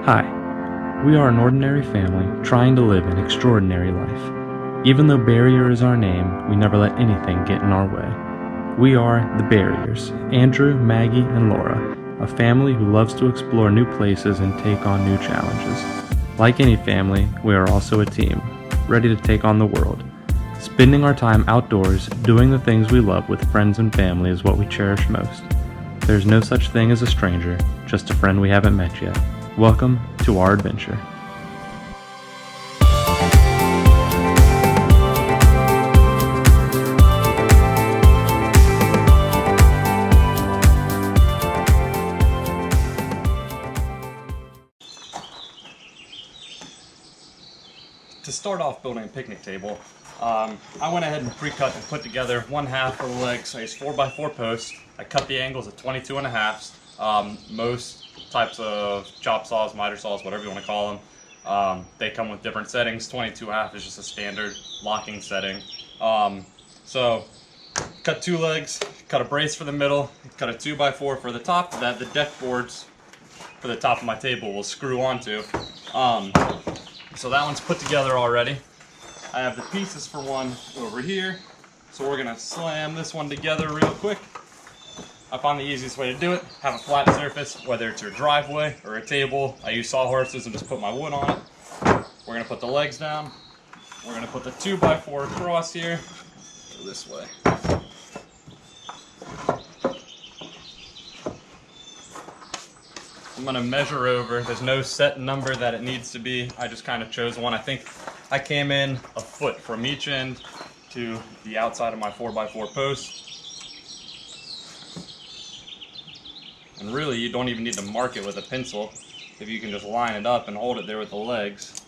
Hi, we are an ordinary family trying to live an extraordinary life. Even though Barrier is our name, we never let anything get in our way. We are the Barriers, Andrew, Maggie, and Laura, a family who loves to explore new places and take on new challenges. Like any family, we are also a team, ready to take on the world. Spending our time outdoors, doing the things we love with friends and family is what we cherish most. There's no such thing as a stranger, just a friend we haven't met yet. Welcome to our adventure. To start off building a picnic table, I went ahead and pre-cut and put together one half of the legs. I used 4x4 posts. I cut the angles at 22.5. Most types of chop saws, miter saws, whatever you want to call them, they come with different settings. 22.5 is just a standard locking setting. So cut two legs, cut a brace for the middle, cut a 2x4 for the top that the deck boards for the top of my table will screw onto. So that one's put together already. I have the pieces for one over here. So we're gonna slam this one together real quick. I find the easiest way to do it, have a flat surface, whether it's your driveway or a table. I use sawhorses and just put my wood on it. We're gonna put the legs down. We're gonna put the 2x4 across here. Go this way. I'm gonna measure over. There's no set number that it needs to be. I just kind of chose one. I think I came in a foot from each end to the outside of my 4x4 post. And really, you don't even need to mark it with a pencil if you can just line it up and hold it there with the legs.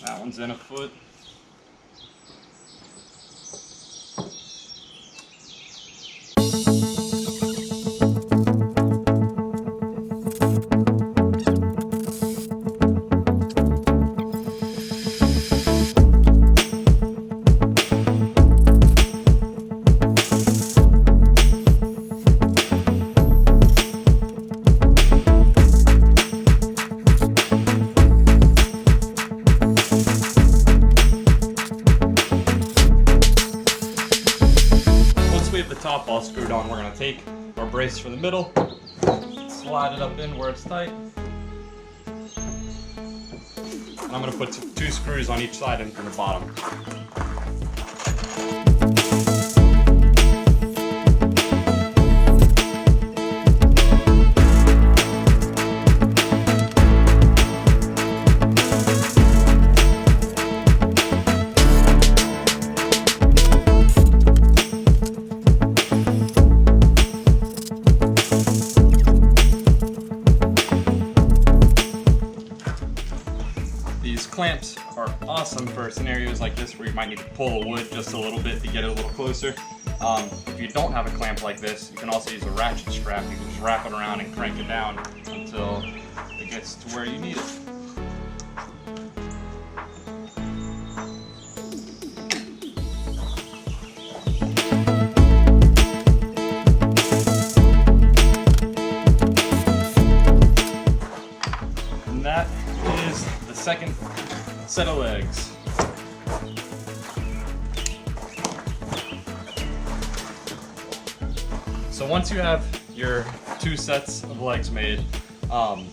That one's in a foot. Top all screwed on, we're going to take our brace for the middle, slide it up in where it's tight, and I'm going to put two screws on each side and from the bottom. These clamps are awesome for scenarios like this where you might need to pull the wood just a little bit to get it a little closer. If you don't have a clamp like this, you can also use a ratchet strap. You can just wrap it around and crank it down until it gets to where you need it. And that is the second set of legs. So once you have your two sets of legs made, and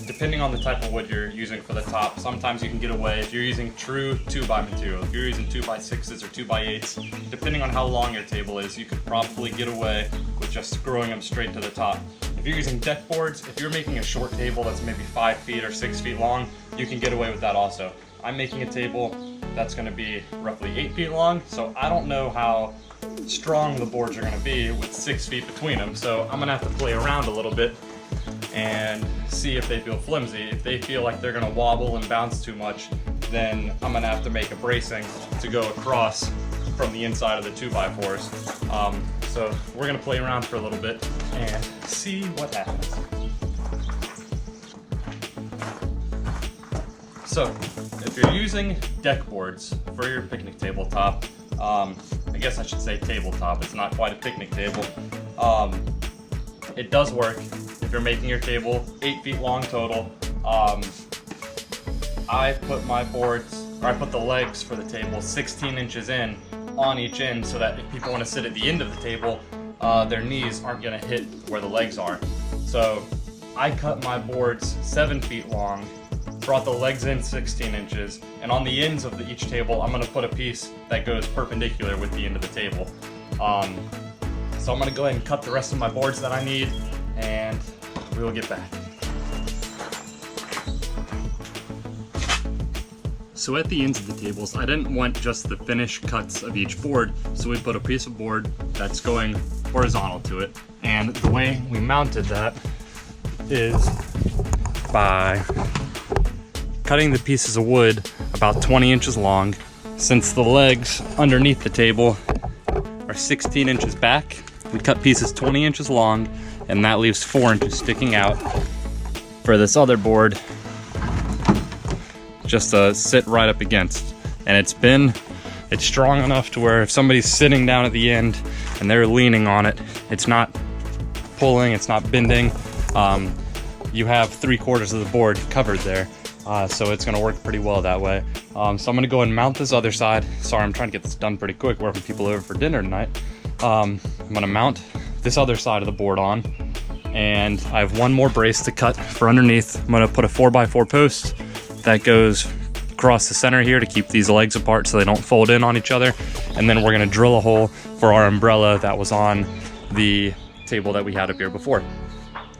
depending on the type of wood you're using for the top, sometimes you can get away if you're using true 2x material. If you're using 2x6s or 2x8s, depending on how long your table is, you could probably get away with just screwing them straight to the top. If you're using deck boards, if you're making a short table that's maybe 5 feet or 6 feet long, you can get away with that also. I'm making a table that's going to be roughly 8 feet long, so I don't know how strong the boards are going to be with 6 feet between them, so I'm going to have to play around a little bit and see if they feel flimsy. If they feel like they're going to wobble and bounce too much, then I'm going to have to make a bracing to go across from the inside of the 2x4s. So we're going to play around for a little bit and see what happens. So if you're using deck boards for your picnic tabletop, I guess I should say tabletop, it's not quite a picnic table. It does work if you're making your table 8 feet long total. I put my boards, or I put the legs for the table 16 inches in on each end so that if people want to sit at the end of the table, their knees aren't going to hit where the legs are. So I cut my boards 7 feet long, brought the legs in 16 inches, and on the ends of each table, I'm gonna put a piece that goes perpendicular with the end of the table. So I'm gonna go ahead and cut the rest of my boards that I need, and we will get back. So at the ends of the tables, I didn't want just the finished cuts of each board, so we put a piece of board that's going horizontal to it. And the way we mounted that is by cutting the pieces of wood about 20 inches long. Since the legs underneath the table are 16 inches back, we cut pieces 20 inches long, and that leaves 4 inches sticking out for this other board just to sit right up against. And it's strong enough to where if somebody's sitting down at the end and they're leaning on it, it's not pulling, it's not bending. You have 3/4 of the board covered there. So it's gonna work pretty well that way. So I'm gonna go and mount this other side. Sorry, I'm trying to get this done pretty quick. We're having people over for dinner tonight. I'm gonna mount this other side of the board on, and I have one more brace to cut for underneath. I'm gonna put a 4x4 post that goes across the center here to keep these legs apart so they don't fold in on each other. And then we're gonna drill a hole for our umbrella that was on the table that we had up here before.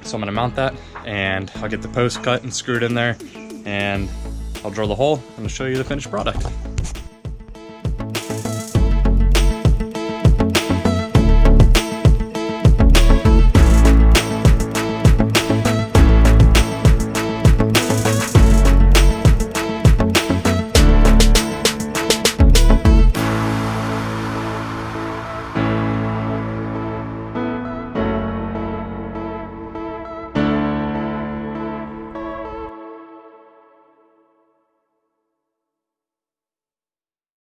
So I'm gonna mount that, and I'll get the post cut and screwed in there, and I'll drill the hole and I'll show you the finished product.